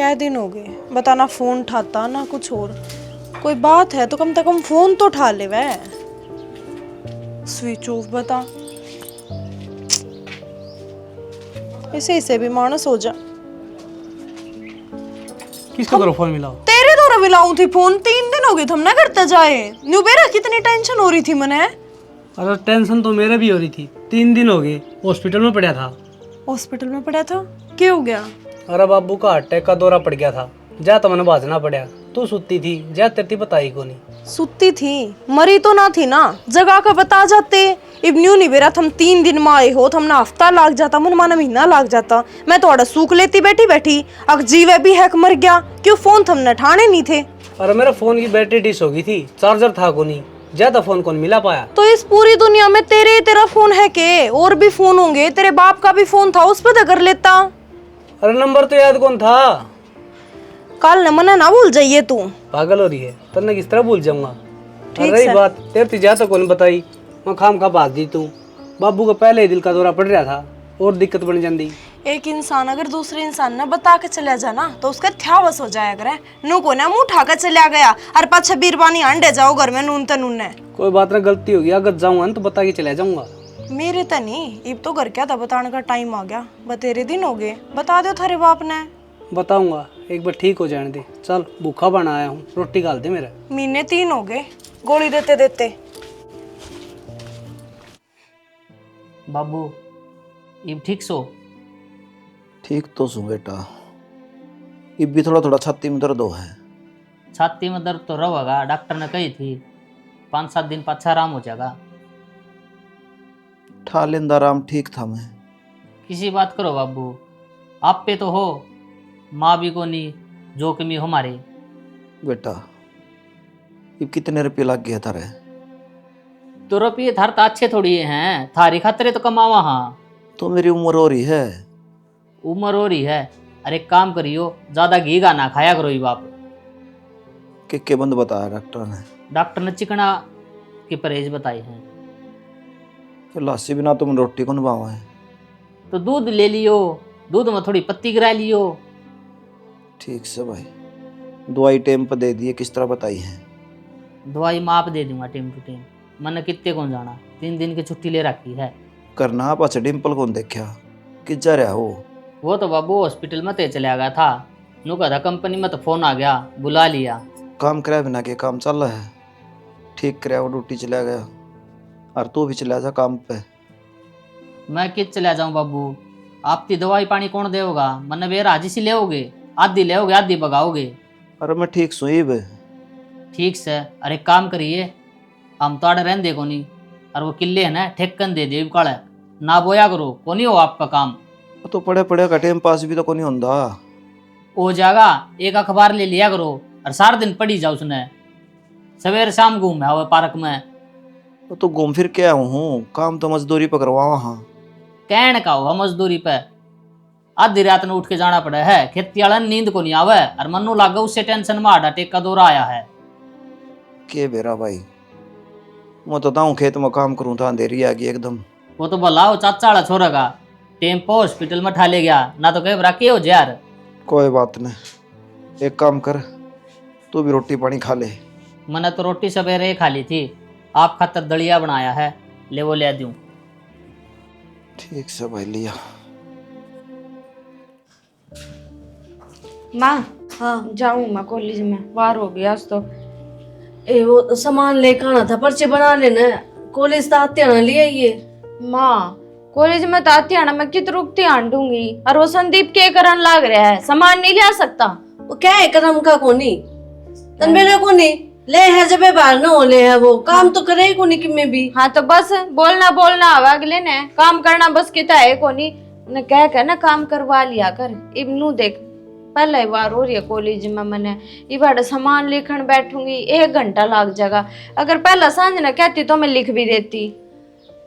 क्या दिन हो गए, बता ना फोन उठाता ना कुछ और। कोई बात है तो कम से कम फोन तो उठा ले वह। स्विच ऑफ बता। इसे भी मानस हो जा। किसको करो फोन मिलाओ? तेरे द्वारा मिलाऊं थी फोन। 3 दिन हो गए थे हमने करते जाए। न्यू बेरा कितनी टेंशन हो रही थी मने। अरे टेंशन तो मेरे भी हो रही थी। 3 दिन हो गए हॉस्पिटल में पड़ा था। हॉस्पिटल में पड़ा था? क्या हो गया? अरे बाबू का हार्ट अटैक का दौरा पड़ गया था। जा तो मैंने भाजना पड़ा। तू सुती थी, जा तेरी बताई को नहीं। सुती थी? मरी तो ना थी ना? जगह का बता जाते। इब न्यू नहीं बेरा तुम 3 दिन में आए हो तो हमने हफ्ता लाग जाता, मन माना महीना लाग जाता। मैं थोड़ा सूख लेती बैठी बैठी। अग जीवे भी हैक मर गया। क्यों फोन तुमने ठाने नहीं थे? अरे मेरा फोन की बैटरी डिस हो गई थी, चार्जर था को नहीं। ज्यादा फोन कौन मिला पाया। तो इस पूरी दुनिया में तेरा फोन है के? और भी फोन होंगे। तेरे बाप का भी फोन था, उस पर तो कर लेता। अरे नंबर तो याद कौन था। कल न मना ना भूल जाइए तू। पागल हो रही है, तन्ने किस तरह भूल जाऊंगा। ठीक रही है। बात तेरे जा तो कौन बताई। मैं खाम खा भाग दी तू। बाबू का पहले ही दिल का दौरा पड़ रहा था और दिक्कत बन जाती। एक इंसान अगर दूसरे इंसान ने बता के चला जाना तो उसका थ्यावस हो जाया करे। नू को ना मुंह उठा के चला गया और पाछे बीरबानी अंडे जाओ घर में नून तनून। कोई बात ना, गलती होगी। अगर जाऊंगा ना तो बता के चला जाऊंगा। मेरे तो नहीं, इब तो घर क्या था बताने का टाइम आ गया। बतेरे दिन हो गए, बता दो थारे बाप ने। बताऊंगा, एक बार ठीक हो जाने दे। चल भूखा बना आया हूँ, रोटी डाल दे मेरा। महीने 3 हो गए गोली देते देते। बाबू इब ठीक सो? ठीक तो सू बेटा, इब भी थोड़ा थोड़ा छाती में दर्द हो है। छाती में दर्द तो रहेगा, डॉक्टर ने कही थी 5-7 दिन पाछा आराम हो जाएगा। ठा लेंदा आराम ठीक था मैं। किसी बात करो बाबू, आप पे तो हो, माँ भी को नहीं, जो कमी हमारे। बेटा इब कितने रुपये लग गए थारे? तो रुपये थार तो अच्छे थोड़ी हैं, थारी खातरे तो कमावा। हाँ तो मेरी उम्र हो रही है। उम्र हो रही है। अरे काम करियो, ज्यादा घी का ना खाया करो ये बाप। के बंद बताया डॉक्टर ने? डॉक्टर ने चिकना की परहेज बताई है। फिर लस्सी बिना तुम रोटी को निभाओ है। तो दूध ले लियो, दूध में थोड़ी पत्ती गिरा लियो। ठीक से भाई, दवाई टाइम पर दे दिए, किस तरह बताई है? दवाई माप दे दूंगा टाइम टू टाइम। मैंने कितने कौन जाना, 3 दिन की छुट्टी ले रखी है। करना आप अच्छा डिम्पल कौन देखा कि जा रहा हो? वो तो बाबू हॉस्पिटल में ते चला गया था। नु कहा था कंपनी में तो फोन आ गया, बुला लिया। काम कराया बिना के काम चल रहा है। ठीक कराया, वो ड्यूटी चला गया और तू भी चला जा काम पे। मैं कित चला जाऊं बाबू, आपकी दवाई पानी कौन देगा? मन बेर आज सी लेओगे, आधी लेओगे आधी भगाओगे। अरे मैं ठीक सुईब। ठीक से, अरे काम करिए, हम तो आड़े रहने को नहीं। और वो किले है ना ठेकन दे दे काले ना बोया करो, को नहीं हो आपका काम। तो पढ़े पढ़े का टाइम पास भी तो को नहीं होता। हो जाएगा, एक अखबार ले लिया करो और सारा दिन पढ़ी जाओ उसने। सवेरे शाम घूम है पार्क में। तो घूम फिर के आया हूँ, काम तो मजदूरी पर करवा वहाँ। कहन का हो मजदूरी पे, आधी रात में उठ के जाना पड़ा है। खेती वाला नींद को नहीं आवे और मनु लागे उससे टेंशन में हार्ट अटैक का दौरा आया है। के बेरा भाई, मैं तो ताऊं खेत में काम करूँ था, अंधेरी आ गई एकदम। वो तो बोला वो चाचा वाला छोरा का टेम्पो हॉस्पिटल में ठा ले गया ना, तो कहे बरा के हो यार। कोई बात नहीं, एक काम कर, तू भी रोटी पानी खा ले। मैंने तो रोटी सवेरे खा ली थी, आप खातर दलिया बनाया है, ले वो ले दूं। ठीक से भाई, लिया। माँ, हाँ जाऊँ मैं कॉलेज में, बार हो गया आज तो। वो सामान लेकर आना था, पर्चे बना लेना। कॉलेज तो आते आना लिया ये। माँ कॉलेज में तो आती आना, मैं कित रुकती आन दूंगी। और वो संदीप के करन लाग रहा है, सामान नहीं ले सकता। वो क्या है कदम का कोनी तन मेरे कोनी ले है, जब बाहर न हो ले है, वो काम तो करे कोनी कि मैं भी। हाँ तो बस बोलना बोलना आवा अगले ने, काम करना बस किता है कोनी न, कह कर ना काम करवा लिया कर। इब्नू देख पहला ही बार हो रही है कॉलेज में, मैंने इबाड़ा सामान लिखन बैठूंगी 1 घंटा लग जाएगा। अगर पहला सांझ न कहती तो मैं लिख भी देती।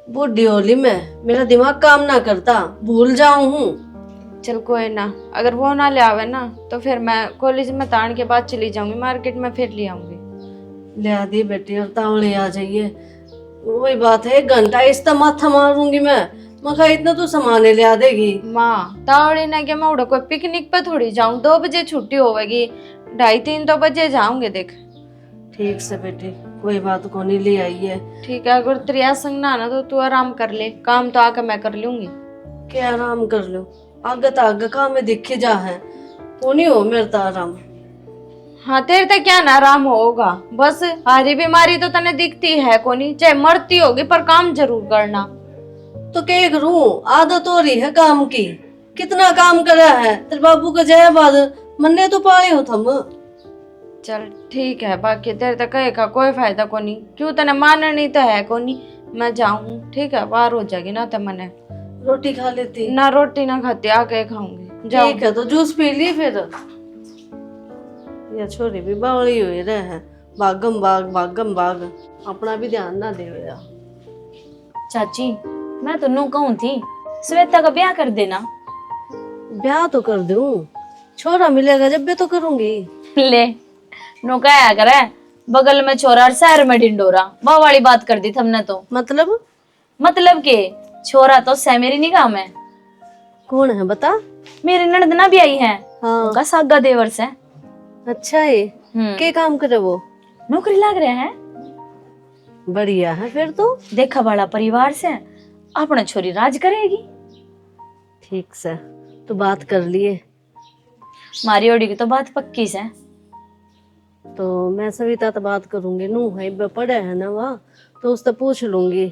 बूढ़ी होली में मेरा दिमाग काम ना करता, भूल जाऊं हूँ। चल कोई ना, अगर वो ना ले आवे ना तो फिर मैं कॉलेज में तान के बाद चली जाऊंगी, मार्केट में फिर ले आऊंगी। ले आदि बेटी और तावड़े आ जाइए, वही बात है। 1 घंटा इस माथा मारूंगी मैं, मखा इतना तो सामान ले आ देगी। माँ तावड़ी ना के मैं उड़ा कोई पिकनिक पे थोड़ी जाऊं, 2 बजे छुट्टी होगी, 2:30-3 तो बजे जाऊंगे देख। ठीक से बेटी, कोई बात को नहीं, ले आई है। ठीक है, अगर त्रिया संग ना आना तो तू आराम कर ले, काम तो आके मैं कर लूंगी। क्या आराम कर लो, आगे तो आगे काम में दिखे जा है, वो नहीं हो मेरे तो आराम। हाँ तेरे तक क्या ना आराम होगा, बस हारी बीमारी तो तने दिखती है कोनी, चाहे मरती होगी पर काम जरूर करना। तो क्या करूं, आदत हो रही है काम की, कितना काम करा है तेरे बाबू का जय बाद मन्ने तो पाए हो थम। चल ठीक है, बाकी तेरे तक कहे का कोई फायदा कोनी, क्यों तने माननी तो है कोनी। मैं जाऊं ठीक है, बाहर हो जाएगी ना तो मने रोटी खा लेती ना, रोटी ना खाती आके खाऊंगी। जाओ। ठीक है, तो जूस पी ली फिर। या छोरी भी बावली हुई रहे, भागम भाग अपना भी ध्यान ना दे। चाची मैं तो नू कहूं थी श्वेता का ब्याह कर देना। ब्याह तो कर दूं, छोरा मिलेगा जब भी तो करूंगी। ले नो क्या करे, बगल में छोरा और शहर में ढिंडोरा, वाह वाली बात कर दी तुमने तो। मतलब के छोरा तो सह मेरी निगाह में। कौन है बता? मेरी ननदना भी आई है, हाँ। उनका सागा देवर से। अच्छा है, क्या काम करे वो? नौकरी लग रहे हैं। बढ़िया है फिर तो, देखा बड़ा परिवार से, अपना छोरी राज करेगी। ठीक से तो बात कर लिए, मारी ओडी की तो बात पक्की से। तो मैं सविता तो बात करूंगी, नू है पढ़े है ना वहाँ, तो उससे पूछ लूंगी।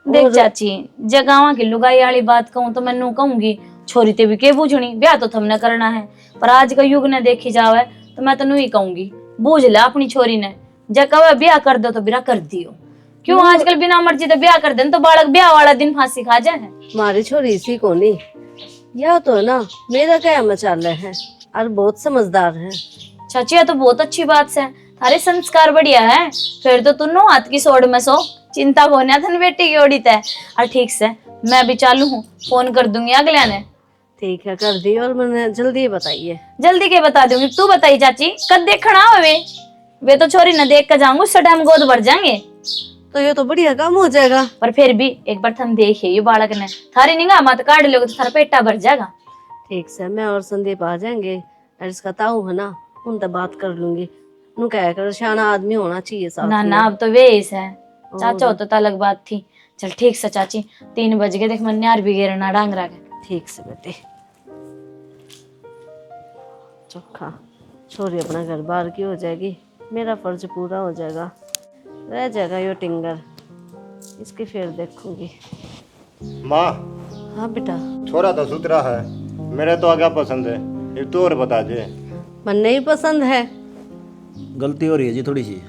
देख चाची, जगावा की लुगाई वाली बात कहूँ तो मैं नू कहूंगी छोरी ते भी के बूझनी, ब्याह तो तुमने करना है, पर आज का युग ने देखी जावे तो मैं तो नू ही कहूंगी बूझ ले अपनी छोरी ने, जब कहे ब्याह कर दो तो बिना कर दियो। क्यों आजकल बिना मर्जी तो ब्याह कर दे तो बालक ब्याह वाला दिन फांसी खा जाए। मारी छोरी इसी को नहीं, या तो ना मेरा क्या मचाल है, और बहुत समझदार है। चाची तो बहुत अच्छी बात है, थारे संस्कार बढ़िया है, फिर तो तुन्नो हाथ की सोड़ में सो, चिंता को थन बेटी की ओड़ी तय। और ठीक से मैं भी चालू हूँ, फोन कर दूंगी अगले ने। ठीक है कर दी, और मैंने जल्दी बताइए। जल्दी के बता दूंगी, तू बताई चाची कद देखना वे तो छोरी न देख कर जाऊंगी, उससे टाइम गोद भर जाएंगे। तो ये तो बढ़िया काम हो जाएगा। पर फिर भी एक बार थम देखिए ये बालक ने, थारी निगाह मत काट लोगे तो थारा पेटा भर जाएगा। ठीक से मैं और संदीप आ जाएंगे, और इसका ताऊ है ना उनसे बात कर लूंगी, नु कह कर शाना आदमी होना चाहिए साथ ना में। ना अब तो वे है, चाचा हो तो अलग बात थी। चल ठीक से चाची, 3 बज गए, देख मन यार भी गेरना डांग रहा है। ठीक से बेटे, चोखा छोरी अपना घर बार की हो जाएगी, मेरा फर्ज पूरा हो जाएगा, रह जाएगा यो टिंगर, इसकी फिर देखूंगी। माँ, हाँ बेटा। छोरा तो सुतरा है, मेरे तो क्या पसंद है, एक तो और बता दे। मन नहीं पसंद है? गलती हो रही है जी थोड़ी सी,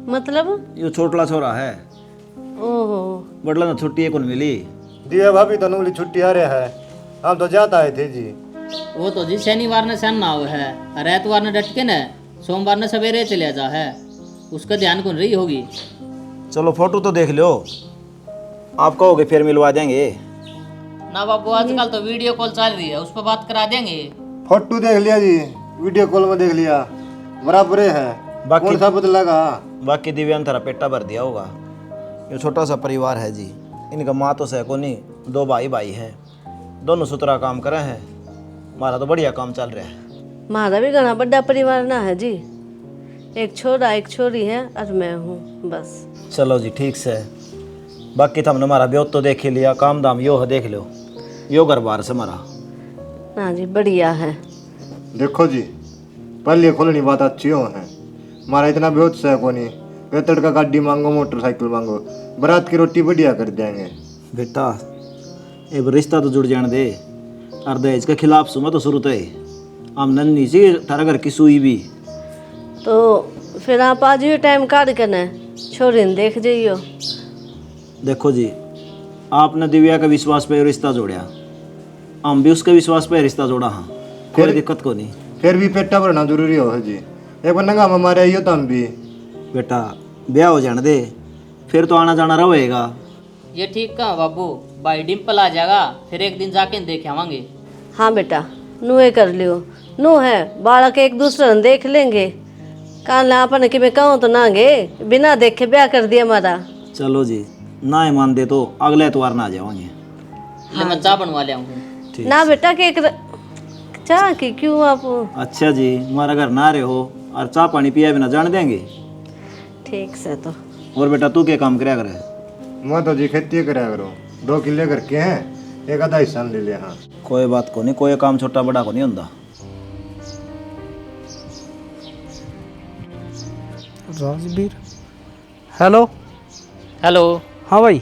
मतलब? यो छोटला छोरा है, ओहो, बड़ला ना छुट्टी कौन मिली। दिया भाभी तो नूली छुट्टी आ रहा है, हम तो जाता है थे जी। वो तो जी शनिवार ने सन ना हुआ है, और एतवार ने डट के न सोमवार ने सवेरे चले जा है, उसका ध्यान कौन रही होगी। चलो फोटो तो देख लो, आप कहोगे फिर मिलवा देंगे। ना बाबू आजकल तो वीडियो कॉल चल रही है, उस पर बात करा देंगे। फोटो देख लिया जी, वीडियो कॉल में देख लिया, बराबर है, कौन सा बदलेगा। बाकी दिव्यांग थारा पेटा भर दिया होगा। ये छोटा सा परिवार है जी, इनका माँ तो सैको नहीं, 2 भाई है, दोनों सुतरा काम करे हैं, हमारा तो बढ़िया काम चल रहा है। हमारा भी घना बड़ा परिवार ना है जी, एक छोरा एक छोरी है और मैं हूँ बस। चलो जी ठीक से, बाकी तो हमने हमारा ब्योत तो देख ही लिया, काम दाम यो है देख लो, यो घर बार से हमारा ना जी बढ़िया है। देखो जी, पहले खोलनी बात अच्छी हो है, हमारा इतना बहुत से को नहीं, पेतड़ का गाड़ी मांगो, मोटरसाइकिल मांगो, बारात की रोटी बढ़िया कर देंगे। बेटा एक रिश्ता तो जुड़ जाने दे, और दहेज के खिलाफ सुमा तो शुरू तो है, हम नन्ही सी थारा घर की सुई भी। तो फिर आप आज ही टाइम काट कर न छोरी ने देख जाइयो। देखो जी, आपने दिव्या का विश्वास पे रिश्ता जोड़ा, हम भी उसके विश्वास पे रिश्ता जोड़ा, हाँ कोई दिक्कत को नहीं। फिर भी पेटा भरना जरूरी हो है जी, एक बार नंगा हमारे आइयो तो हम भी। बेटा ब्याह हो जाने दे, फिर तो आना जाना रहेगा। ये ठीक कहा बाबू, भाई डिम्पल आ जाएगा, फिर एक दिन जाके देख आवांगे। हाँ बेटा, नुए कर लियो, नु है बालक एक दूसरे ने देख लेंगे, काल आपने कि मैं कहूँ तो ना गे, बिना देखे ब्याह कर दिया हमारा। चलो जी, ना ही मान दे तो अगले एतवार ना आ जाओगे। ले मैं चाय बनवा ले आऊंगा। ना बेटा केक चाह की क्यों आप? अच्छा जी, हमारा घर ना रहे हो और चाय पानी पिया बिना जान देंगे। ठीक से तो और बेटा तू क्या काम करया करे? मैं तो जी खेती कराया करो, 2 किले करके हैं, एक आधा हिस्सा ले लिया। हाँ कोई बात को नहीं, कोई काम छोटा बड़ा को नहीं होता। राजवीर, हेलो। हेलो। हाँ भाई।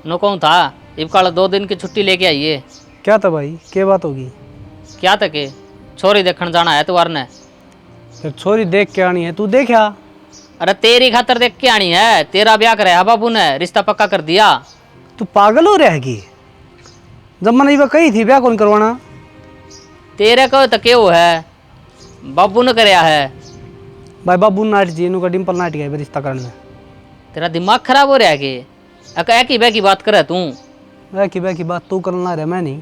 नो कहूँ था इब काल 2 दिन की छुट्टी लेके आइए। क्या था भाई, क्या बात होगी? क्या तक है छोरी देखने जाना है तुम्हारे ने। फिर छोरी देख के आनी है, तू देखा? अरे तेरी खातर देख के आनी है, तेरा ब्याह कराया बाबू ने, रिश्ता पक्का कर दिया। तू पागल हो रहा है कि? जब मैंने ये कही थी ब्याह कौन करवाना? तेरे को तो क्यों है, बाबू ने कराया है। भाई बाबू नाट जी इनका डिम्पल नाट गया रिश्ता करने में। तेरा दिमाग खराब हो रहा है कि एक ही बात करे तू। वह की बात तू करना रहा, मैं नहीं।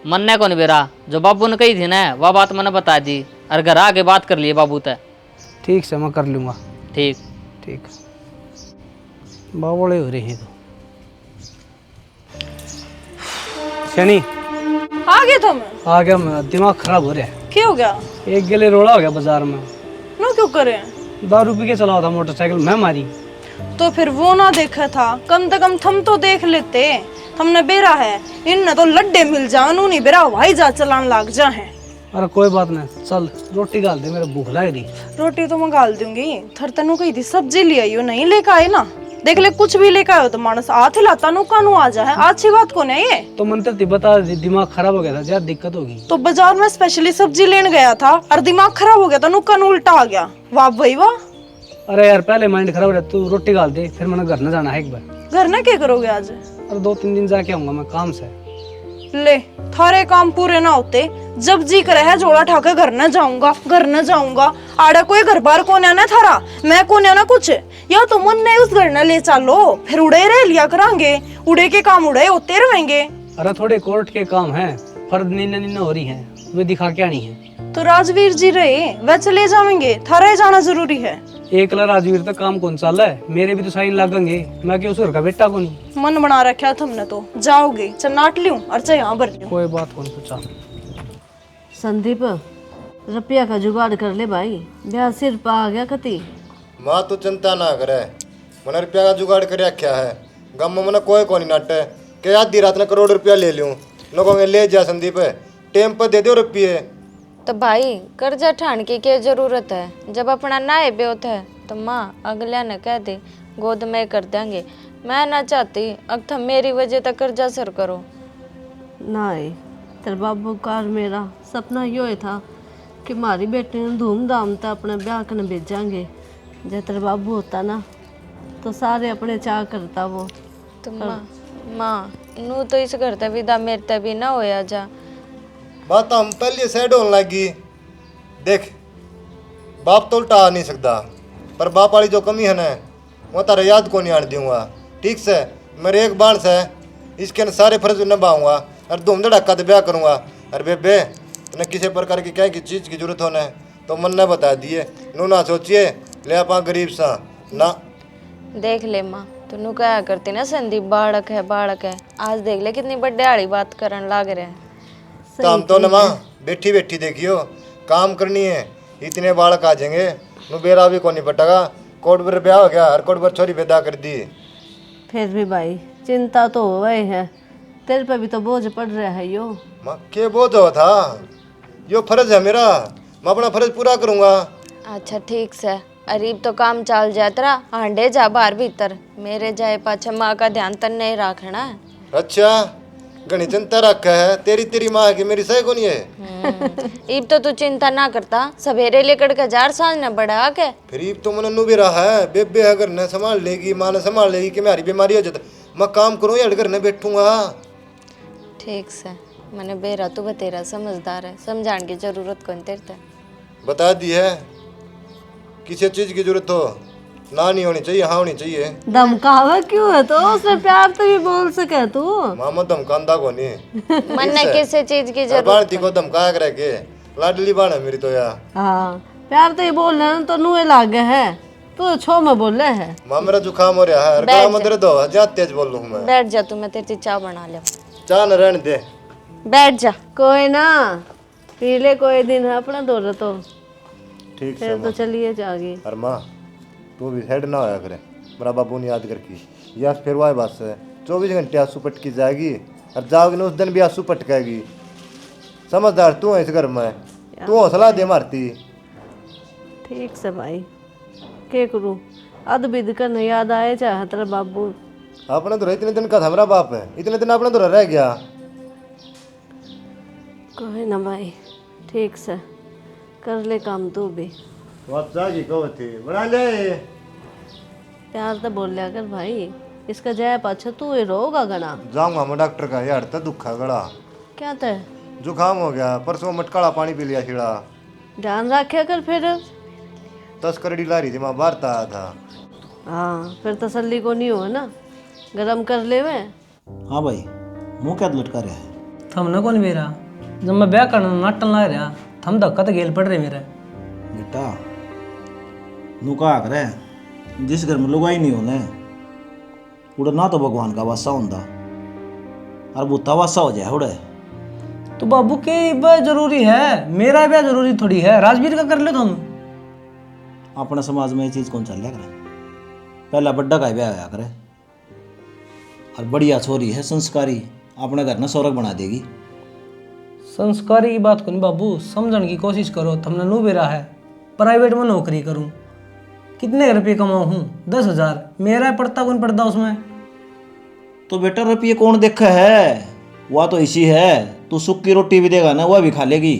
मन्ने को नहीं बेरा, जो बाबू ने कही थी ना वह बात मैंने बता दी और घर आके बात कर लिए बाबू तय। ठीक से मैं कर लूँगा। ठीक ठीक। बावड़े हो रहे हैं तो शनि आ गया था मैं। आ गया मैं, दिमाग खराब हो रहा है। क्या हो गया? एक गले रोड़ा हो गया बाजार में। नो क्यों करे? दारू पी के चला हुआ था मोटरसाइकिल, मैं मारी। तो फिर वो ना देखा था, कम से कम थम तो देख लेते। हमने बेरा है, इनने तो लड्डे मिल जा, उन्होंने बेरा हवाई जहाज चलान लाग जा है। अरे कोई बात नहीं, चल रोटी गाल दे, मेरे भूख लग रही। रोटी तो मैं गाल दूंगी। थर तनु कही थी सब्जी ले आई हो, नहीं लेकर आए ना। देख ले कुछ भी लेकर आयो तो मानस हाथ हिलाता नु कानू आ जा है। अच्छी बात कौन है ये? तो मंत्र थी बता दी, दिमाग खराब हो गया था, ज्यादा दिक्कत होगी। तो बाजार में स्पेशली सब्जी लेने गया था और दिमाग खराब हो गया था, नु कानू उल्टा आ गया। वाह भाई वाह। अरे यार पहले माइंड खराब रहा, तू रोटी गाल दे, फिर मैंने घर न जाना है एक बार। घर ना क्या करोगे आज? अरे 2-3 दिन जाके आऊंगा मैं काम से। ले थारे काम पूरे ना होते, जब जी करे है जोड़ा ठाके घर न जाऊंगा, घर न जाऊंगा। आड़ा कोई घर बार कौन है ना थारा, मैं कौन है ना कुछ। या तो मन नहीं उस घर न ले चलो, फिर उड़े रह लिया करांगे, उड़े के काम उड़े होते रहेंगे। अरे थोड़े कोर्ट के काम है, फर्द नींद हो रही है, वे दिखा के आनी है। तो राजवीर जी रहे वह चले जाएंगे, थारा ही जाना जरूरी है। एकला राजवीर तक काम कौन सा है, मेरे भी तो साइन लगेंगे, मैं क्यों उस घर का बेटा को नहीं। मन बना रखा तुमने तो, जाओगे चल नाट लियूं और चाहे यहाँ भर लियूं। कोई बात कौन पूछा। संदीप रुपया का जुगाड़ कर ले भाई, ब्याह सिर पा आ गया कति। माँ तू चिंता ना करे, मैंने रुपया का जुगाड़ कर रखा है। गम में मैंने कोई कौन नाटे के आधी रात में करोड़ रुपया ले लूँ। लोगों ने ले जा संदीप, टेम पर दे दो रुपये। तो भाई कर्जा ठान की क्या जरूरत है, जब अपना नाए बेहोत है तो माँ अगला ने कह दे गोद में कर देंगे। मैं ना चाहती अब तुम मेरी वजह तक कर्जा सर करो। नहीं तेरे बाबू कार मेरा सपना यो ही था कि हमारी बेटी ने धूमधाम से अपने ब्याह करने भेजांगे। जब तेरे बाबू होता ना तो सारे अपने चाह करता वो। तो माँ नू तो इस घर ते विदा मेरे ते भी ना होया जा। बात हम पहले सैड होने लगी। देख बाप तो उल्टा आ नहीं सकता, पर बाप वाली जो कमी है ना वो तारे याद को नहीं आने दूंगा। ठीक से मेरे एक बाण से इसके न सारे फर्ज निभाऊंगा और धूम धड़ाका तो ब्याह करूंगा। और बेबे न किसी प्रकार की क्या की चीज़ की जरूरत होना है तो मन ने बता दिए, नू ना सोचिए ले आप गरीब सा ना। देख ले माँ तू क्या करती ना संदीप, बाड़क है। आज देख ले कितनी बड़े आड़ी बात करन लाग रहे हैं। तो हम तो न माँ बैठी बैठी देखियो काम करनी है, इतने बालक आ जाएंगे नु बेरा भी कौन नहीं पटेगा। कोट पर ब्याह हो गया हर कोट पर छोरी पैदा कर दी। फिर भी भाई चिंता तो हो गई है, तेरे पे भी तो बोझ पड़ रहा है यो। माँ के बोझ हो था, यो फर्ज है मेरा, मैं अपना फर्ज पूरा करूँगा। अच्छा ठीक से अरीब तो काम चाल जाए तेरा, हांडे जा बाहर भीतर, मेरे जाए पाछा माँ का ध्यान तन नहीं रखना है। अच्छा घनी चिंता रखा है, तेरी माँ की मेरी सही को नहीं है। इब तो तू चिंता ना करता, सवेरे लेकर के 4 साल न बढ़ा के। फिर इब तो मैंने नु भी रहा है, बेबे अगर न संभाल लेगी, माँ ने संभाल लेगी कि मेरी बीमारी हो जाता, मैं काम करूँ या घर न बैठूंगा। ठीक से मैंने बेरा तू बतेरा समझदार है, समझाने की जरूरत कौन तेरे। बता दी है किसी चीज की जरूरत हो ना नहीं होनी चाहिए, हाँ होनी चाहिए। धमकावा क्यों है तो उसने प्यार तो भी बोल सके तू। मामा धमकांदा को नहीं मन ने किसी चीज की जरूरत बाणती को धमकाया करे के लाडली बाण है मेरी तो यार। हाँ प्यार तो ही बोल रहे तो नुए लागे है। तू छो में बोले है। माँ मेरा जुकाम हो रहा है, और गला में दर्द हो, जा तेज बोल लूँ मैं। बैठ जा तू, मैं तेरी चाय बना ले। चाह न रहने दे। बैठ जा। कोई ना, पी ले कोई दिन अपना दौर तो ठीक फिर से तो माँ। चलिए जागी। और माँ तू भी हेड ना होया करे, मेरा बाबू ने याद करकी या फिर वाह बस 24 घंटे आंसू पटकी जाएगी, और जाओगी ना उस दिन भी आंसू पटकेगी। समझदार तू है इस घर में, तू हौसला दे मारती। ठीक से भाई, के करूँ अद बिद कर नहीं याद आए चाहे तेरा बाबू। अपने तो इतने दिन का था मेरा बाप है, इतने दिन अपने तो रह गया। कोई ना भाई, ठीक से कर ले काम तू भी। जागी कहो थी बना ले। प्यार तो बोल लिया कर भाई, इसका जय पाछा तू ही रोगा गना। जाऊंगा मैं डॉक्टर का, यार तो दुखा गला, क्या ते जुकाम हो गया, परसों मटकाला पानी पी लिया छिड़ा। ध्यान रखा कर फिर। 10 करड़ी ला रही थी, मैं बाहर था था। हाँ फिर तसल्ली को नहीं हो ना, गरम कर ले वे। हाँ भाई, मुँह क्या लटका रहा है? थमने कौन बेरा जब मैं ब्याह करना नाटन ला रहा थम धक्का तो गेल पड़ रहे मेरे। बेटा नू कहा करे, जिस घर में लुगाई नहीं होने उड़े ना तो भगवान का वासा होंदा और बुता वासा हो जाए उड़े। तो बाबू के ब्याह जरूरी है, मेरा ब्याह जरूरी थोड़ी है, राजवीर का कर ले तुम। अपने समाज में ये चीज़ कौन चल रहा करे? पहला बड्डा का ब्याह होया करे, और बढ़िया छोरी है संस्कारी, अपने घर ने सौरग बना देगी। संस्कारी की बात को नहीं बाबू, समझने की कोशिश करो। तुमने नू बेरा है प्राइवेट में नौकरी करूं, कितने रुपये कमाऊं हूँ? 10,000 मेरा पड़ता कौन पड़ता उसमें? तो बेटा रुपये कौन देखा है, वह तो इसी है। तू सुख की रोटी भी देगा ना, वह भी खा लेगी।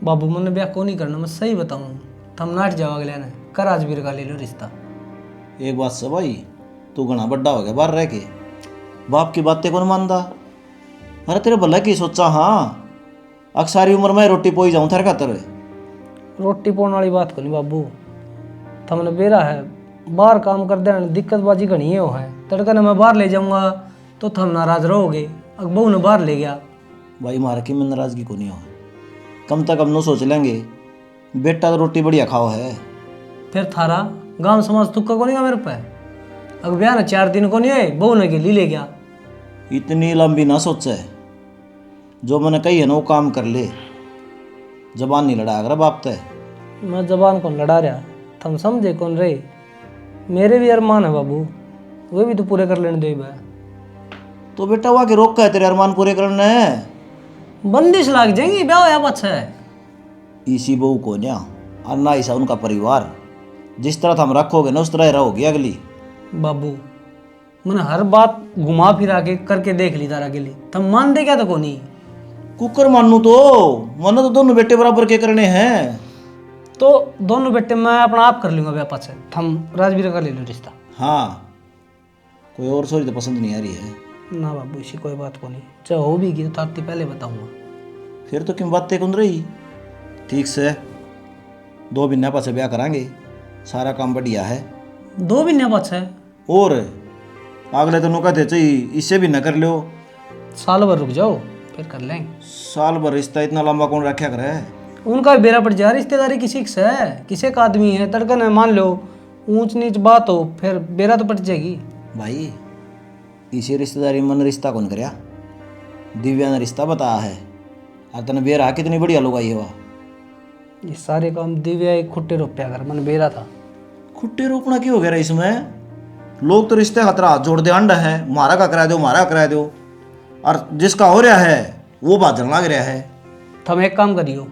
बाबू मैंने ब्याह को नहीं करना, मैं सही बताऊं। तुम नाट जाओ अगले ने कर राजवीर का ले लो रिश्ता। एक बात से भाई, तू घना बड्डा हो गया बाहर रह के, बाप की बातें कौन मानता? अरे तेरे भला की सोचा। हाँ अक्सारी उम्र में रोटी पोई जाऊं थारे खातर। रोटी पाने वाली बात को नहीं बाबू, तुमने बेरा है बाहर काम कर देना, दिक्कतबाजी घनी है वो है। तड़का ने मैं बाहर ले जाऊंगा तो तुम नाराज रहोगे। अब बहू ने बाहर ले गया। भाई मार की में नाराजगी को नहीं हो, कम तक हम नो सोच लेंगे, बेटा तो रोटी बढ़िया खाओ है। फिर थारा गांव समाज तुक्का को नहीं मेरे पे। अब ब्याह ना 4 दिन को नहीं है, बहू ने के ले गया। इतनी लंबी ना सोचे, जो मैंने कही है ना वो काम कर ले। जबान नहीं लड़ा अगर बाप ते। मैं जबान कौन लड़ा रहा, तुम समझे कौन रहे? मेरे भी अरमान है बाबू, वे भी तो पूरे कर लेने दे। तो बेटा वहाँ के रोक का है तेरे अरमान पूरे करने है। बंदिश लाग जाएंगी ब्याह होया पाछे। इसी बहू को न्या और ना ऐसा उनका परिवार, जिस तरह हम रखोगे ना उस तरह रहोगी अगली। बाबू मैंने हर बात घुमा फिरा के करके देख ली तारा के लिए, तुम मान दे क्या तो को नहीं? कुकर मानू तो मन तो दोनों बेटे बराबर के करने हैं। तो दोनों बेटे मैं अपना आप कर लूंगा ब्याह पाछे, थम राजवीर का ले लो रिश्ता। हाँ कोई और सोच तो पसंद नहीं आ रही है ना बाबू, इसी कोई बात को नहीं, चाहे हो भी गई तो ताकती पहले बताऊंगा। फिर तो क्यों बातें कौन रही? ठीक से 2 महीना पास ब्याह करांगे, सारा काम बढ़िया है। 2 महीने पाछे और अगले तो कहते चाहिए इससे भी न कर लो, साल भर रुक जाओ फिर कर लेंगे। साल भर रिश्ता इतना लंबा कौन रखा करे? उनका बेरा पड़ जा, रिश्तेदारी किसी से है, किसी का आदमी है, तड़कन है, मान लो ऊंच नीच बात हो फिर बेरा तो पड़ जाएगी। भाई इसी रिश्तेदारी मन रिश्ता कौन करया? दिव्या ने रिश्ता बताया है, और तने बेरा कितनी बढ़िया लोग आई है वह। ये सारे काम दिव्या एक खुट्टे रोप्या कर, मन बेरा था। खुट्टे रोपना क्यों हो गया इसमें? लोग तो रिश्ते खातर हाथ जोड़ दे अंडा है, मारा का करा दो, मारा का करा दो, और जिसका हो रहा है वो बात जलना लग रहा है। तुम एक काम करियो,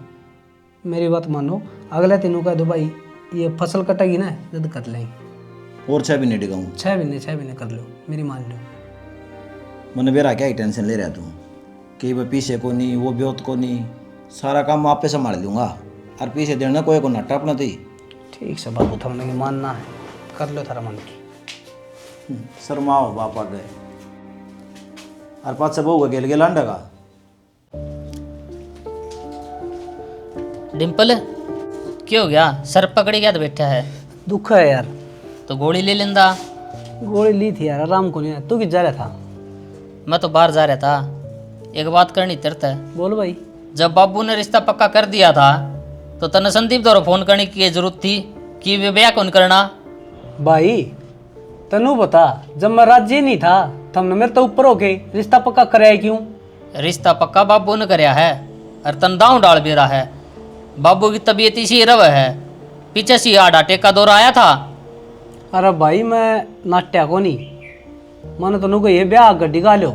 मेरी बात मानो, अगले तीनों कह दो भाई ये फसल कटेगी ना जल्द कर लेंगे। और 6 महीने डिगाऊँ? 6 महीने कर लो, मेरी मान लो। मैंने बेरा क्या ही टेंशन ले रहा तू कि वह पीछे को नहीं, वो ब्योत को नहीं, सारा काम आप पे संभाल लूँगा, और पीछे देना कोई को नाटा अपना थी। ठीक से बाबू, तुमने की मानना है कर लो थारा मन की। शर्माओ बाप आ गए, और पाँच से बहू गेल गेल अंडा का। डिम्पल क्या हो गया, सर पकड़ी गया तो बैठा है? दुख है यार। तो गोली ले लेंदा। गोली ली थी यार, आराम को नहीं। तू किस जा रहा था? मैं तो बाहर जा रहा था, एक बात करनी तरत है। बोल भाई। जब बाबू ने रिश्ता पक्का कर दिया था तो तने संदीप द्वारा फोन करने की जरूरत थी कि वे ब्याह कौन करना। भाई तनु बता, जब मैं राज्य नहीं था तुमने मेरे तो ऊपर होके रिश्ता पक्का कराया क्यों? रिश्ता पक्का बाबू ने करया है और तन दांव डाल भी रहा है। बाबू की तबीयत इसी रव है, पीछे से आड़ा टेका दौरा आया था। अरे भाई मैं नाट्या को नहीं, मैंने तनु को ये ब्याह गड्डी गा लो।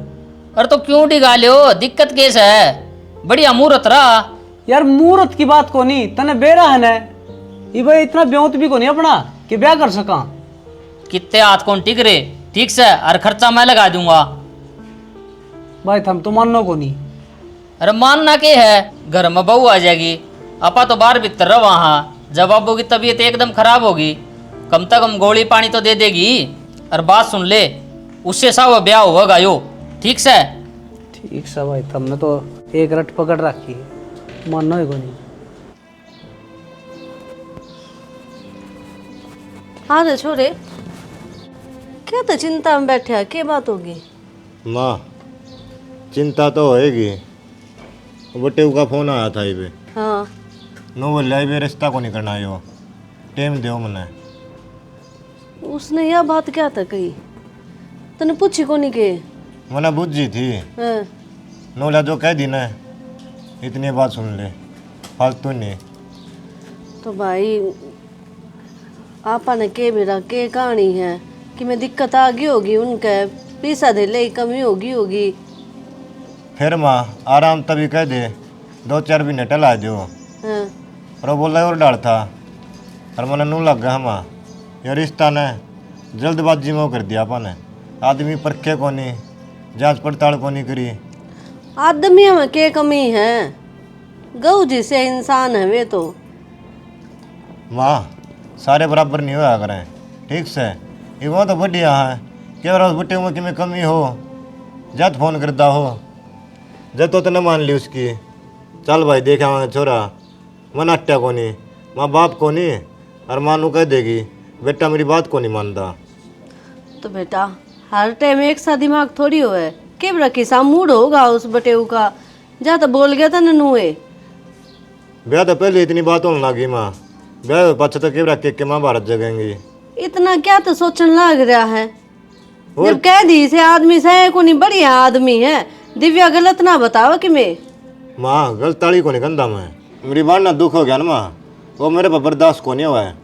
अरे तो क्यों डिगा लियो, दिक्कत केस है, बढ़िया मुहूर्त रहा। यार मुहूर्त की बात को नहीं, तने बेरा है ना, ये भाई इतना ब्योत भी को नहीं अपना कि ब्याह कर सका। कितने हाथ कौन टिक रे, ठीक से, और खर्चा मैं लगा दूंगा। भाई थम तो मानो को नहीं। अरे मानना के है, घर में बहू आ जाएगी, अपा तो बाहर भीतर रह वहाँ। जब बाबू की तबीयत एकदम खराब होगी, कम से कम गोली पानी तो दे देगी। और बात सुन ले, उससे सा वो ब्याह होगा यो, ठीक से। ठीक से भाई, तुमने तो एक रट पकड़ रखी है, मानो ही को नहीं। हाँ रे छोरे, क्या तो चिंता में बैठे है, क्या बात होगी? माँ चिंता तो होएगी। बटेऊ का फोन आया था ये हाँ नो बोलिया ये रिश्ता को नहीं करना यो, टाइम दो मने। उसने यह बात क्या था कही, तने पूछी को नहीं के? मने बुझी थी हाँ नोला जो कह दी ना, इतनी बात सुन ले, फालतू नहीं। तो भाई आपा ने के मेरा के कहानी है कि मैं दिक्कत आ गई होगी, उनके पैसा दे ले कमी होगी। फिर माँ आराम तभी कह दे, 2-4 महीने टला दो। हाँ और वो बोला और डाल था, और मैंने नू लग गया हमा ये रिश्ता ने जल्दबाजी में वो कर दिया अपन ने। आदमी परखे को नहीं, जांच पड़ताल को नहीं करी। आदमी में के कमी है, गऊ जैसे इंसान है वे तो। माँ सारे बराबर नहीं होया करें, ठीक से। ये वो तो बढ़िया है, क्या उस बुट्टे में कि में कमी हो, जब फोन करता हो, जब तो तने मान ली उसकी। चल भाई देखा वहाँ छोरा, मन अट्टा को नहीं, माँ बाप को नहीं, और माँ नू कह देगी बेटा मेरी बात को नहीं मानता। तो बेटा हर टाइम एक सा दिमाग थोड़ी हो है, के रखी सा मूड होगा उस बटेऊ का। जा तो बोल गया था ननुए, ब्याह तो पहले इतनी बात होने लगी माँ, ब्याह पाछे तो केवरा के महाभारत जगेंगी। इतना क्या तो सोचने लग रहा है। जब कह दी से आदमी से को नहीं बढ़िया आदमी है, दिव्या गलत ना बताओ कि मैं। माँ गलत ताली को नहीं गंदा मैं, मेरी बात ना दुख हो गया ना माँ, वो मेरे पर बर्दाश्त को नहीं हुआ है,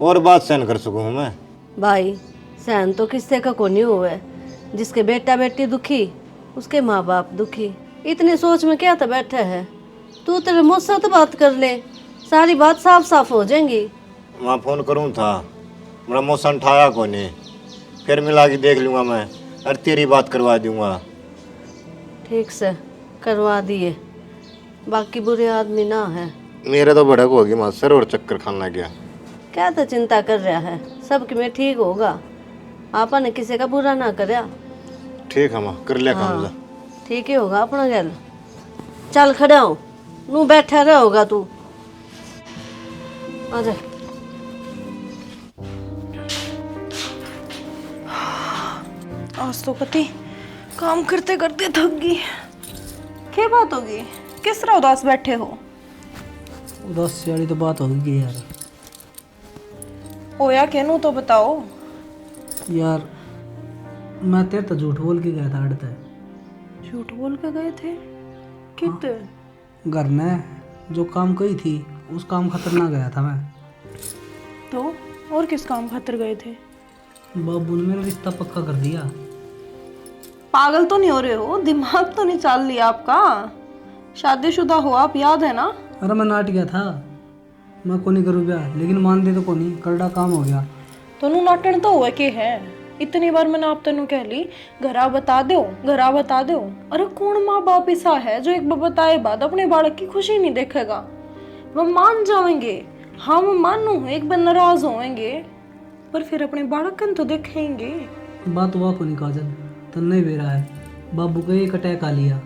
और बात सहन कर सकूँ मैं। भाई सहन तो किससे का को नहीं हुआ है, जिसके बेटा बेटी दुखी उसके माँ बाप दुखी। इतनी सोच में क्या तो बैठा है, तू तेरे मुझसे तो बात कर ले, सारी बात साफ साफ हो जाएंगी। वहाँ फ़ोन करूँ था, मेरा मौसम उठाया को नहीं, फिर मिला के देख लूँगा मैं, और तेरी बात करवा दूँगा। ठीक से करवा दिए, बाकी बुरे आदमी ना है। मेरे तो भड़क होगी माँ, सर और चक्कर खाना गया। क्या तो चिंता कर रहा है, सबके में ठीक होगा, आपा ने किसी का बुरा ना करया। ठीक है माँ, कर लिया काम जा। ठीक ही होगा अपना गल। चल खड़ा हो, नू बैठा रहोगा तू, आजा। आज तो पति काम करते करते थक गई। क्या बात होगी, किस तरह उदास बैठे हो? उदास वाली तो बात होगी यार। होया कहनू तो बताओ। यार मैं तेरे तो झूठ बोल के गया था अड़ते। झूठ बोल के गए थे? कितने? घर ने जो काम कही थी उस काम खातर ना गया था मैं। तो और किस काम खातिर गए थे? बाबू ने मेरा रिश्ता पक्का कर दिया। पागल तो नहीं हो रहे हो? दिमाग तो नहीं चल लिया आपका? शादीशुदा हो आप, याद है ना? अरे मैं नाट गया था, मैं को नहीं करूँ ब्याह, लेकिन मान दे तो को नहीं, करड़ा काम हो गया। तनु नाटन तो हुआ के है, इतनी बार मैंने आप तेनू कह ली घरा बता दो, घरा बता दो। अरे कौन माँ बाप ऐसा है जो एक बार बताए बाद अपने बालक की खुशी नहीं देखेगा? वह मान जाएंगे, हम मानो एक बार नाराज होंगे, पर फिर अपने बालक तो देखेंगे। बात हुआ को नहीं काजल, तन नहीं बेरा है। बाबू का एक अटैक आ लिया,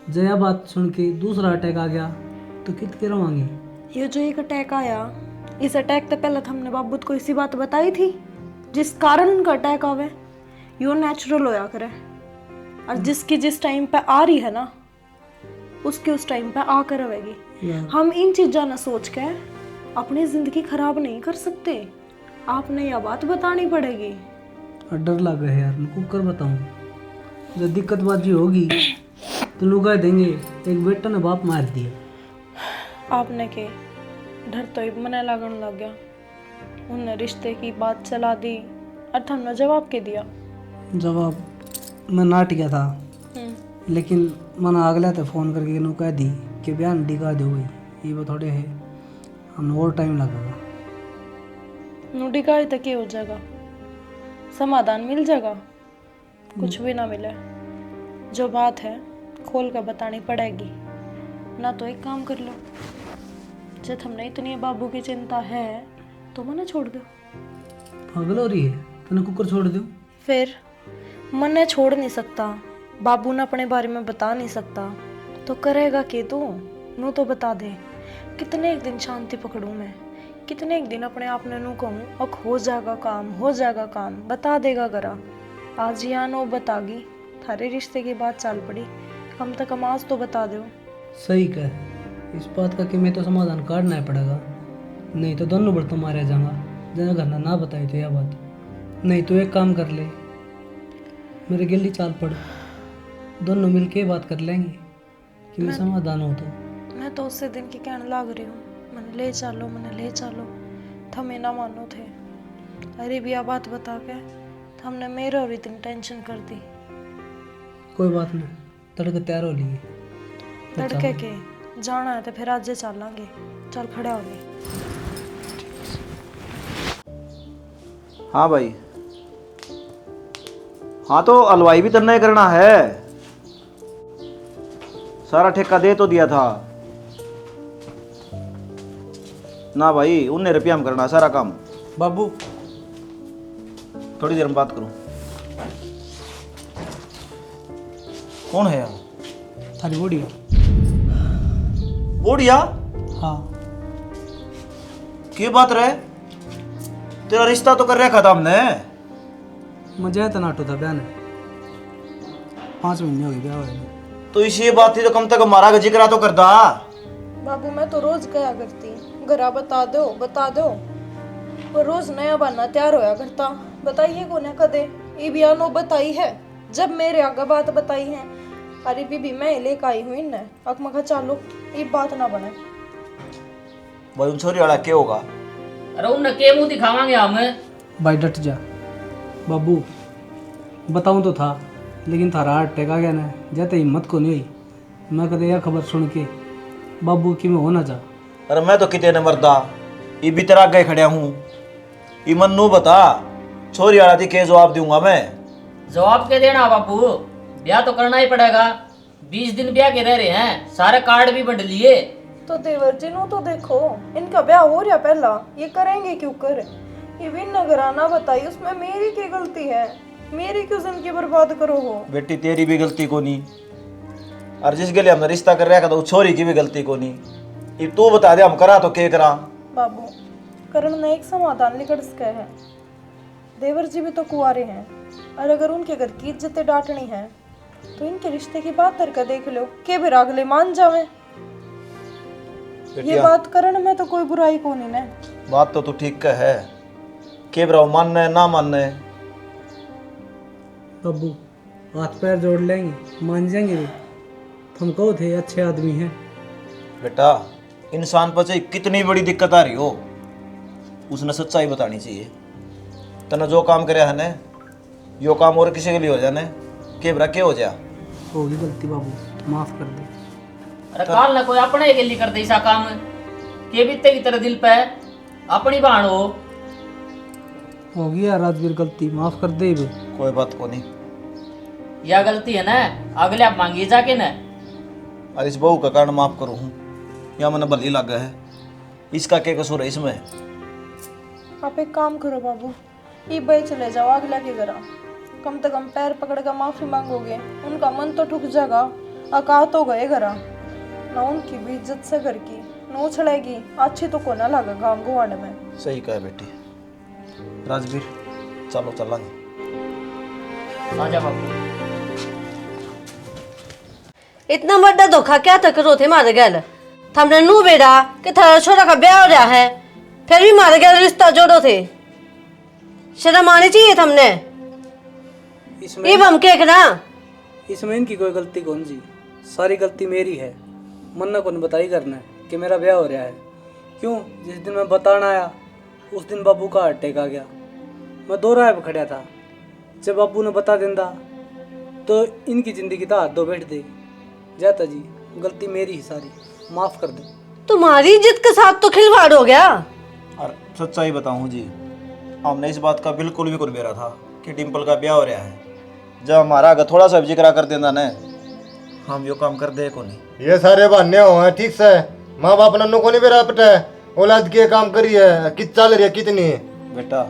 जया बात सुन के दूसरा अटैक आ गया, तो कित के रवांगे। ये जो एक अटैक आया, इस अटैक तो पहले हमने बाबू को इसी बात बताई थी जिस कारण उनका अटैक आवे। यो नेचुरल होया करे, और जिसकी जिस टाइम पे आ रही है ना, उसके उस टाइम पे आकर रहेगी। हम इन चीज़ों न सोच के अपनी जिंदगी खराब नहीं कर सकते। आपने यह बात बतानी पड़ेगी। और डर लगा है यार, मैं कुकर बताऊं। जब दिक्कतबाजी होगी तो लोग कह देंगे एक बेटा ने बाप मार दिया। आपने के डर तो इब मने लगन लग गया। उनने रिश्ते की बात चला दी और हमने जवाब के दिया। जवाब मैं नाट गया था, लेकिन मैंने अगला तो फ़ोन करके इन्हों कह दी कि बयान डिगा दो भाई, ये वो थोड़े है हमें और टाइम लगेगा। नूडी का तक हो जाएगा, समाधान मिल जाएगा। कुछ भी ना मिले, जो बात है खोल कर बतानी पड़ेगी। ना तो एक काम कर लो, जब हमने इतनी बाबू की चिंता है तो मने छोड़ दो। पागल हो रही है, तूने कुकर छोड़ दो। फिर मने छोड़ नहीं सकता, बाबू ने अपने बारे में बता नहीं सकता, तो करेगा के तू? नू तो बता दे। कितने एक दिन शांति पकड़ूं मैं, कितने एक दिन अपने आप ने नू कहूँ अब हो जाएगा काम, हो जाएगा काम, बता देगा करा। आज या नो बतागी, थारे रिश्ते की बात चल पड़ी, कम से कम आज तो बता दो। सही कह, इस बात का कि मैं तो समाधान काटना ही पड़ेगा, नहीं तो दोनों बर्तन मारे जाऊंगा। जना घर ना बताई तो यह बात, नहीं तो एक काम कर ले, मेरे गिल्ली चाल पड़, दोनों मिलके बात कर लेंगे कि मैं समाधान हो। तो मैं तो उससे दिन की कहने लाग रही हूँ, मैंने ले चलो, मैंने ले चलो, थमे ना मानो थे। अरे भी आ बात बता के हमने मेरे और इतनी टेंशन कर दी। कोई बात नहीं, तड़के तैयार हो लिए। तड़के के जाना है तो फिर आज चलांगे। चल खड़े हो गए। हाँ भाई, हाँ तो हलवाई भी तन्ना ही करना है, सारा ठेका दे तो दिया था ना भाई, 19 रुपया में करना सारा काम। बाबू थोड़ी देर में बात करूं। कौन है यार? थारी बूढ़ी। बूढ़िया? हाँ, की बात रहे? तेरा रिश्ता तो कर रखा था हमने। मजा तो नाटो था बयान, 5 महीने हो गए ब्याह हुए। तो इसी बात थी तो कम तक हमारा का जिक्र तो करता। बाबू मैं तो रोज गया करती, घरा बता दो बता दो, और रोज नया बहाना तैयार होया करता। बताइए कौन है कदे ये बयानो बताई है, जब मेरे आगे बात बताई है। अरे बीबी मैं लेकर आई हूँ इन्हें, अक मखा चालो ये बात ना बने। भाई उन छोरी वाला क्या होगा? अरे उन के मुंह दिखावांगे हम। भाई डट जा बाबू, बताऊं तो था, लेकिन थारा हाथ टेका गया ना, जाते हिम्मत को नहीं हुई। मैं कदे यह खबर सुन के बाबू की मैं होना चाह। अरे मैं तो कितने न मरदा, ये भी तेरा आगे खड़िया हूँ। ये मन्नू बता, छोरी वाला थी के जवाब दूंगा मैं? जवाब के देना बापू, ब्याह तो करना ही पड़ेगा। 20 दिन ब्याह के रह रहे हैं, सारे कार्ड भी बंट लिए। तो देवर जी नो तो देखो, इनका ब्याह हो रहा पहला, ये करेंगे क्यों कर? ये भी नगराना बताई, उसमें मेरी क्या गलती है? मेरी क्यों जिंदगी बर्बाद करो हो? बेटी तेरी भी गलती को नहीं, और जिस गले हमने रिश्ता कर रखा था उस छोरी की भी गलती को नहीं। ये तू बता दे हम करा तो क्या करा? बाबू करण ने एक समाधान निकल सके है। देवर जी भी तो कुंवारे हैं, और अगर उनके घर की इज्जतें डांटनी है तो इनके रिश्ते की बात करके देख लो, के भी अगले मान जावे। ये बात करण में तो कोई बुराई को नहीं है। बात तो तू ठीक का है, के बराव मानना है ना मानना है। बाबू हाथ पैर जोड़ लेंगे, मान जाएंगे भी। तुम कहो थे अच्छे आदमी हैं। बेटा इंसान पर चाहे कितनी बड़ी दिक्कत आ रही हो, उसने सच्चाई बतानी चाहिए। तने जो काम करे है ने, यो काम और किसी के लिए हो जाने, के बरा के हो जा। होगी गलती बाबू, माफ कर दे। अरे काल ना कोई अपने के लिए कर दे ऐसा काम, के बीते की तरह दिल पे अपनी बाण होगी यार राजवीर, गलती माफ कर दे बे। कोई बात को नहीं, या गलती है ना, अगले आप मांगिए जाके ना। और इस बहू का कारण माफ करूँ हूँ या मैंने भली लगा है, इसका क्या कसूर है इसमें? आप एक काम करो बाबू, ये भाई चले जाओ अगला के घर, कम से कम पैर पकड़ कर माफी मांगोगे, उनका मन तो ठुक जाएगा। अका तो गए घर ना, उनकी भी इज्जत से घर की नो छड़ेगी, अच्छी तो को ना लगा गाँव गुआड़ में। सही कहा बेटी। राजवीर चलो चलेंगे। आजा बापू। इतना बड़ा धोखा क्या तक करो थे मारे गल। हमने नू बेड़ा कि थारा छोरा का ब्याह हो रहा है, फिर भी मारे क्या रिश्ता जोड़ो थे, शर्म आनी चाहिए हमने। इसमें ये हम के ना इसमें इनकी कोई गलती कौन जी, सारी गलती मेरी है। मन्ना को बताई करना है कि मेरा ब्याह हो रहा है। क्यों, जिस दिन मैं बताना आया उस दिन बाबू का हार्ट अटैक आ गया। मैं दो राह पे खड़ा था। जब बाबू ने बता देंदा तो इनकी जिंदगी तो हाथ धो बैठ दे जाता जी। गलती मेरी ही सारी, माफ कर दो। तुम्हारी इज्जत के साथ तो खिलवाड़ हो गया। और सच्चाई बताऊं जी, हमने इस बात का बिल्कुल भी कुछ बेरा था कि डिम्पल का ब्याह हो रहा है। जब हमारा अगर थोड़ा सा भी जिक्र कर देना न, हम यो काम कर दे को नहीं। ये सारे बहाने हो हैं, ठीक से माँ बाप नन्नू को नहीं बेरा पटा है, औलाद की ये काम करी है, कित चल रही है कितनी। बेटा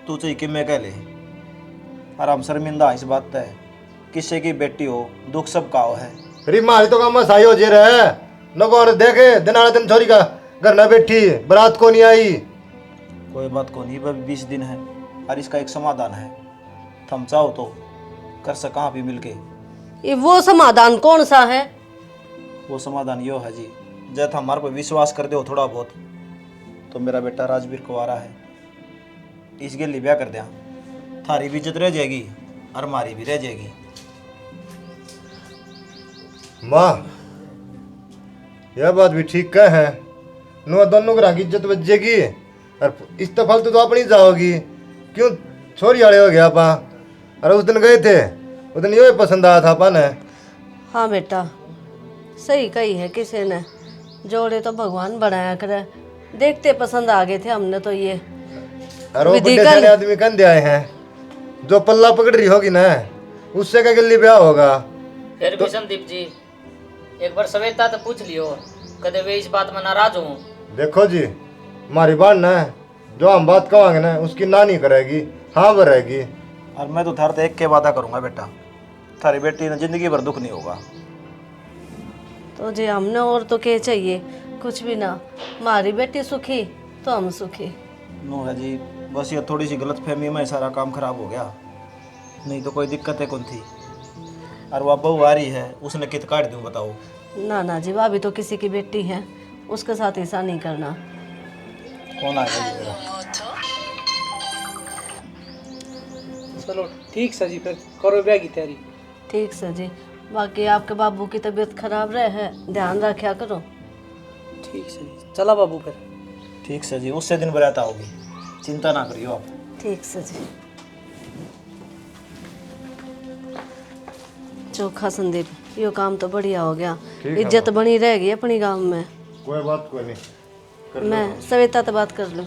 तू चाहिए कि मैं कह ले, और हम शर्मिंदा इस बात पे, किसी की बेटी हो दुख सब का हो है। अरे मारी तो काम सही हो जे रहे नको देखे दिन आने दिन छोरी का घर न बैठी, बारात को नहीं आई। कोई बात को नहीं, बस 20 दिन है और इसका एक समाधान है। थम चाहो तो कर सका भी मिलके। ये वो समाधान कौन सा है? वो समाधान यो है जी, जब हमारे पर विश्वास कर दो थोड़ा बहुत, तो मेरा बेटा राजवीर कुंवारा है, इसके लिए ब्याह कर दिया। थारी भी इज्जत रह जाएगी और हमारी भी रह जाएगी। माँ यह बात भी ठीक कह है, नो दोनों की इज्जत बचेगी और इस तो फालतू तो अपनी जाओगी। क्यों छोरी वाले हो गया पा, अरे उस दिन गए थे, उस दिन यो पसंद आया था अपन है। हाँ बेटा, सही कही है किसी ने, जोड़े तो भगवान बनाया करे। देखते पसंद आ गए थे हमने तो ये। अरे वो बड़े सारे आदमी कंधे आए हैं, जो पल्ला पकड़ रही होगी ना उससे क्या गली ब्याह होगा। फिर भी संदीप जी एक बार सवेता तो पूछ लियो, कदे वे इस बात में नाराज हूँ। देखो जी, हमारी बात ना है, जो हम बात कहेंगे ना उसकी ना नहीं करेगी, हाँ वो रहेगी। और मैं तो थार देख के वादा करूंगा बेटा, थारी बेटी ने जिंदगी भर दुख नहीं होगा। तो जी हमने और तो क्या चाहिए, कुछ भी ना। हमारी बेटी सुखी तो हम सुखी। नो है जी, बस ये थोड़ी सी गलतफहमी में सारा काम खराब हो गया, नहीं तो कोई दिक्कत है कौन थी। और वह बहू आ रही है, उसने कित काट दूँ बताओ। ना ना जी, भाभी तो किसी की बेटी है, उसके साथ ऐसा नहीं करना। कौन आ गया मेरा? चलो ठीक सर जी, फिर करो ब्याह की तैयारी। ठीक सर जी, बाकी आपके बाबू की तबीयत खराब रहे है, ध्यान रखा करो। ठीक सर जी, चला बाबू फिर। ठीक से जी, उससे दिन बरात होगी, चिंता ना करियो आप। ठीक सर जी। चोखा संदीप, यो काम तो बढ़िया हो गया, इज्जत बनी रहेगी अपनी गांव में। कोई बात कोई नहीं, मैं सविता से बात कर लूँ।